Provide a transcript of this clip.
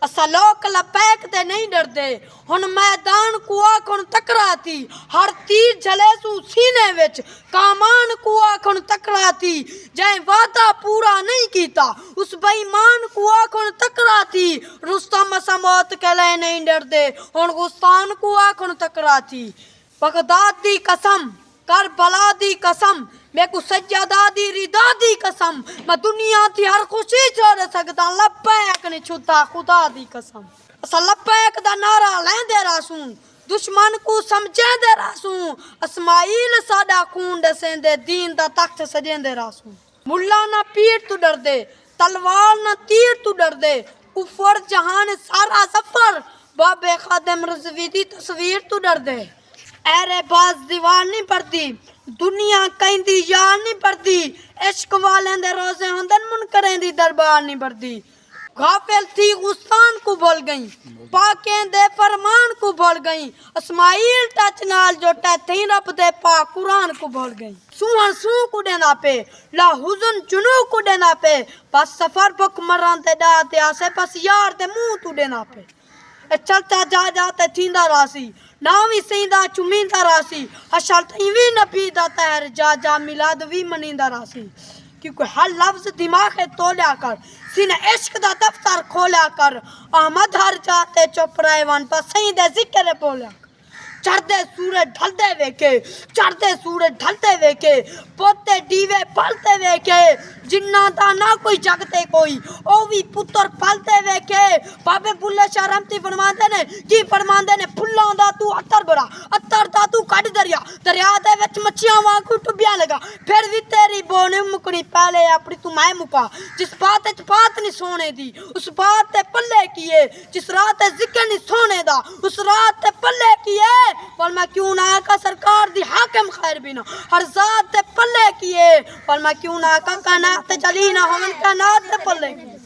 असा लोक लपैक ते नहीं डरदे हुन मैदान को आखण तकराती हर तीर जले सू सीने विच कामान को आखण तकराती जै वादा पूरा नहीं कीता उस बेईमान को आखण तकराती रुस्तम असा मौत के लिए नहीं डरदे हुन गुस्तान को आखण तकराती बगदाद दी कसम करबला दी कसम मैं को सज्जादा दी रिदा दी कसम मैं दुनिया थी हर खुशी छोड़ सकदा लपैक नहीं छुता खुदा दी कसम असा लपैक दा नारा लेंदे रासू दुश्मन को समझेंदे रासू इस्माइल साडा खून दसेंदे दीन दा तख्त सजेंदे रासू मुल्ला ना पीर तू डरदे तलवार ना तीर तू डरदे कुफर जहान सारा सफर बाबे खादिम रज़वी दी तस्वीर तू डरदे ऐरे बाज दीवार नहीं पड़ती दुनिया कहती यार नहीं पड़ती इश्क वाले दे रोजे होंदे मुनकरें दी दरबार नहीं पड़ती गाफिल थी गुस्तान को भूल गई पाके दे फरमान को भूल गई इस्माइल टच नाल जो टैथी रब दे पाक कुरान को भूल गई सुहन सू को देना पे ला हुजन चुनू को देना पे बस सफर बुक मरान ते डाते आसे बस यार ते मुंह तू देना पे चलता जा जाते थींदा रासी नावी सईदा चुमींदा रासी हशल तईवी नबी दा तहर जा जा मिलाद भी मनींदा रासी क्योंकि हर लफ्ज दिमाग तोलिया कर सीने इश्क दा दफ्तर खोलिया कर अहमद हर जाते चुप रहे वन पर सही दे जिक्र बोलिया चढ़ते सूरज ढलते वेखे चढ़ते सूरज ढलते वेखे पोते दीवे पलते वेखे जिन्ना दा ना कोई जगते कोई ओ भी पुत्र पलते वेखे बाबे बुल्ले शाह रहमती फरमांदे ने की फरमांदे ने फुल्लां दा तू अत्तर बरा अत्तर दा तू कट दरिया दरिया दे विच मच्छियां वांगू टुबिया लगा फिर भी तेरी बोने मुकनी पहले अपनी तू मैं मुका जिस बात च बात नहीं सोने दी उस बात ते पल्ले किए जिस रात ते जिक्र नहीं सोने दा उस रात ते पल्ले किए पर मैं क्यों ना का सरकार दी हाकिम खैर बिना हर जात ते पल्ले किए पर मैं क्यों ना का कायनात ते जली ना हमन कायनात ते पल्ले किए।